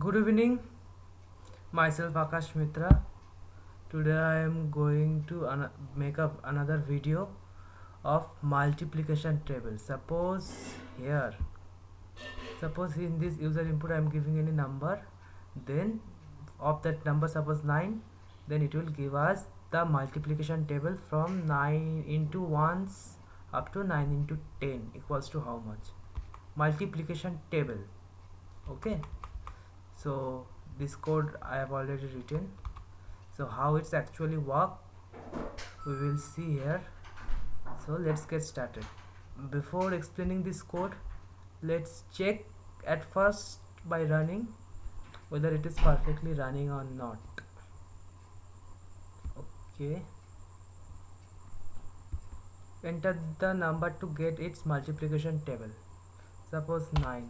Good evening, myself Akash Mitra. Today I am going to make up another video of multiplication table. Here, suppose in this user input I am giving any number, then of that number, suppose 9, then it will give us the multiplication table from 9 into 1s up to 9 into 10 equals to how much? Multiplication table. Okay, so this code I have already written. So how it's actually work we will see here. So let's get started. Before explaining this code, let's check at first by running whether it is perfectly running or not. Okay, enter the number to get its multiplication table. Suppose 9.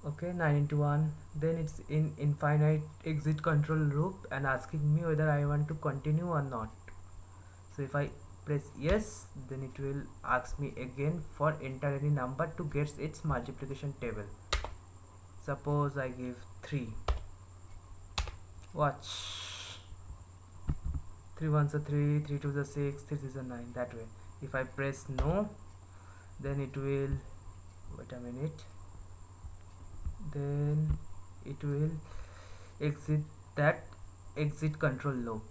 Okay, 9 into 1, then it's in infinite exit control loop and asking me whether I want to continue or not. So if I press yes, then it will ask me again for enter any number to get its multiplication table. Suppose I give 3. Watch, 3 ones are 3, 3 twos are 6, 3 threes are 9, that way. If I press no, then it will, wait a minute, then it will exit that exit control loop.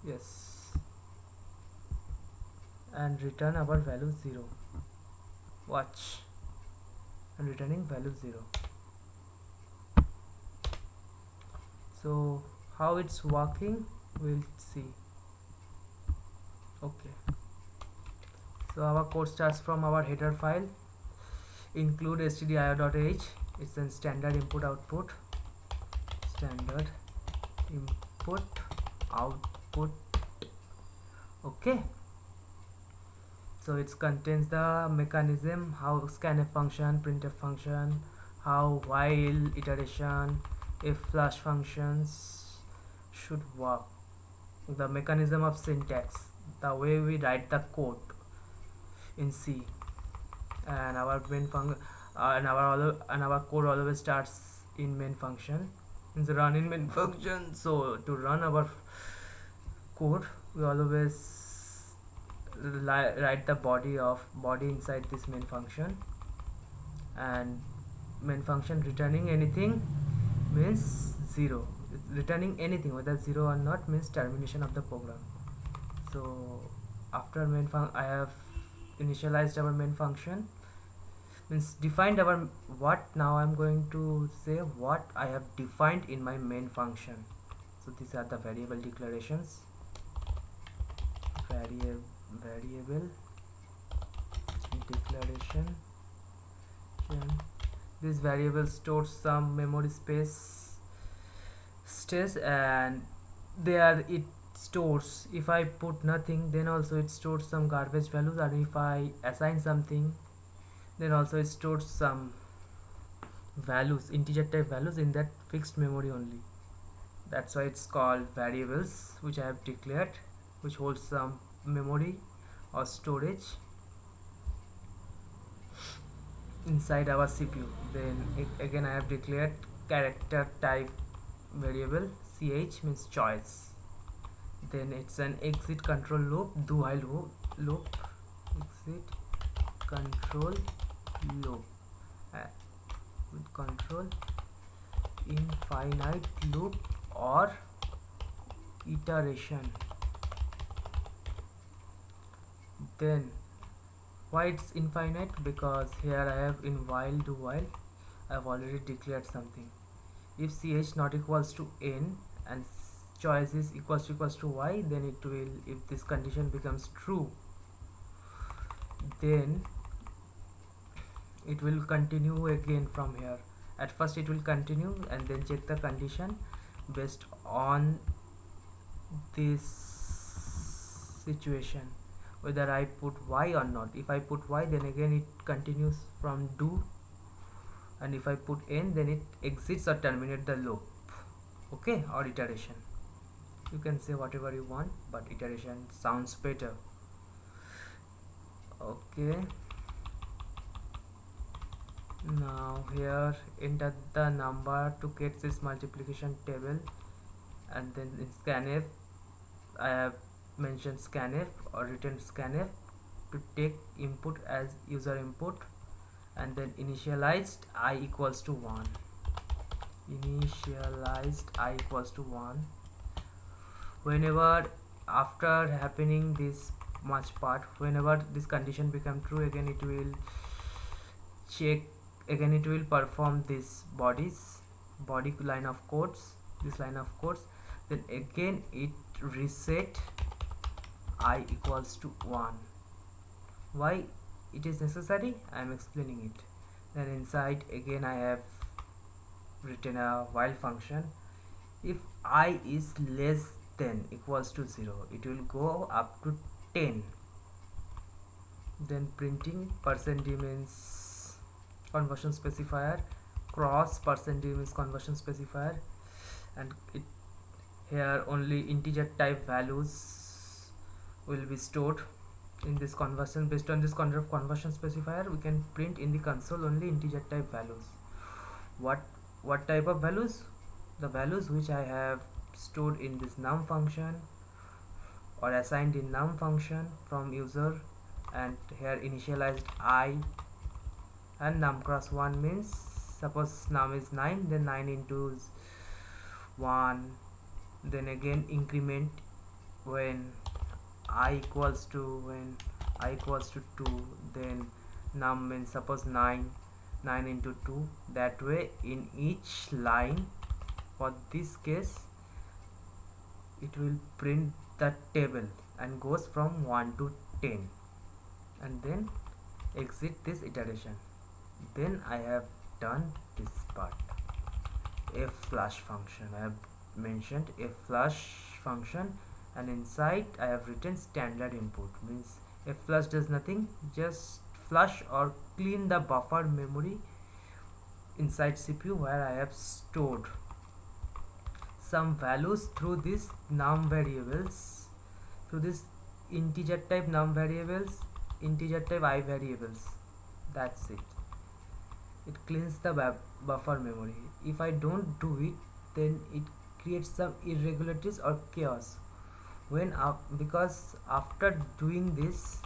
Yes, and return our value 0. Watch, and returning value 0. So how it's working, we'll see. Okay, so our code starts from our header file, include stdio.h. it's a standard input output output. Okay, so it contains the mechanism, how scanf function, printf function, how while iteration, if flash functions should work, the mechanism of syntax, the way we write the code in C, and our main function and our code always starts in main function, means run in main function. So to run our code, we always write the body inside this main function, and main function returning anything means 0. Returning anything whether 0 or not means termination of the program. So after main function I have initialized our main function, means defined our what. Now I'm going to say what I have defined in my main function. So these are the variable declarations. Variable declaration. This variable stores some memory space, and there it stores, if I put nothing, then also it stores some garbage values, and if I assign something, then also it stores some values, integer type values, in that fixed memory only. That's why it's called variables, which I have declared, which holds some memory or storage inside our CPU. Then again I have declared character type variable, ch means choice. Then it's an exit control loop, do while loop, exit control loop, with control infinite loop or iteration. Then why it's infinite? Because here I have in while do while I have already declared something. If ch not equals to n and choice is equals to y, then it will, if this condition becomes true, then it will continue again from here. At first it will continue and then check the condition based on this situation, whether I put y or not. If I put y, then again it continues from do, and if I put n, then it exits or terminates the loop. Okay, or iteration. You can say whatever you want, but iteration sounds better. Okay. Okay, now here enter the number to get this multiplication table, and then in scanf I have mentioned scanf or written scanf to take input as user input, and then initialized I equals to 1. Initialized I equals to 1. Whenever after happening this much part, whenever this condition become true, again it will check, again it will perform this body line of codes, this line of codes, then again it reset I equals to 1. Why it is necessary, I am explaining it. Then inside again I have written a while function. If I is less than equals to 0, it will go up to 10. Then printing %d means conversion specifier, cross %d means conversion specifier, and it here only integer type values will be stored in this conversion. Based on this conversion specifier, we can print in the console only integer type values. What type of values? The values which I have stored in this num function or assigned in num function from user, and here initialized I, and num cross 1 means suppose num is 9, then 9 into 1, then again increment when I equals to 2, then num means suppose 9 into 2. That way in each line, for this case it will print the table and goes from 1 to 10, and then exit this iteration. Then I have done this part. Flash function, I have mentioned flash function, and inside I have written standard input, means flash does nothing, just flush or clean the buffer memory inside CPU where I have stored some values through this num variables, through this integer type num variables, integer type I variables. That's it. It cleans the buffer memory. If I don't do it, then it creates some irregularities or chaos. Because after doing this,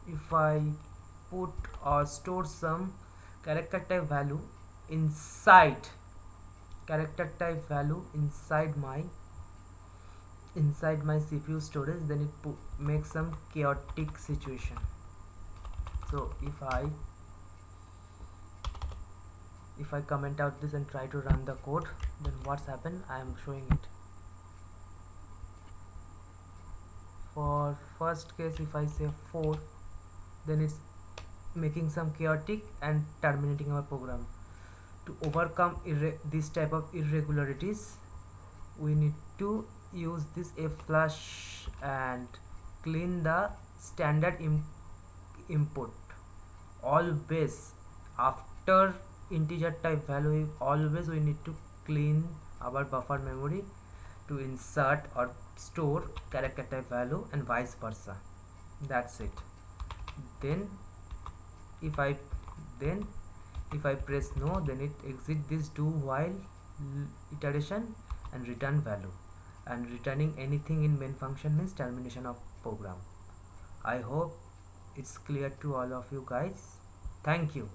if I put or store some character type value inside my CPU storage, then it makes some chaotic situation. So if I comment out this and try to run the code, then what's happened, I am showing it. For first case, if I say 4, then it's making some chaotic and terminating our program. To overcome this type of irregularities, we need to use this flash and clean the standard input. Always after integer type value, always we need to clean our buffer memory to insert or store character type value, and vice versa. That's it. Then if I press no, then it exit this do while iteration and return value, and returning anything in main function means termination of program. I hope it's clear to all of you guys. Thank you.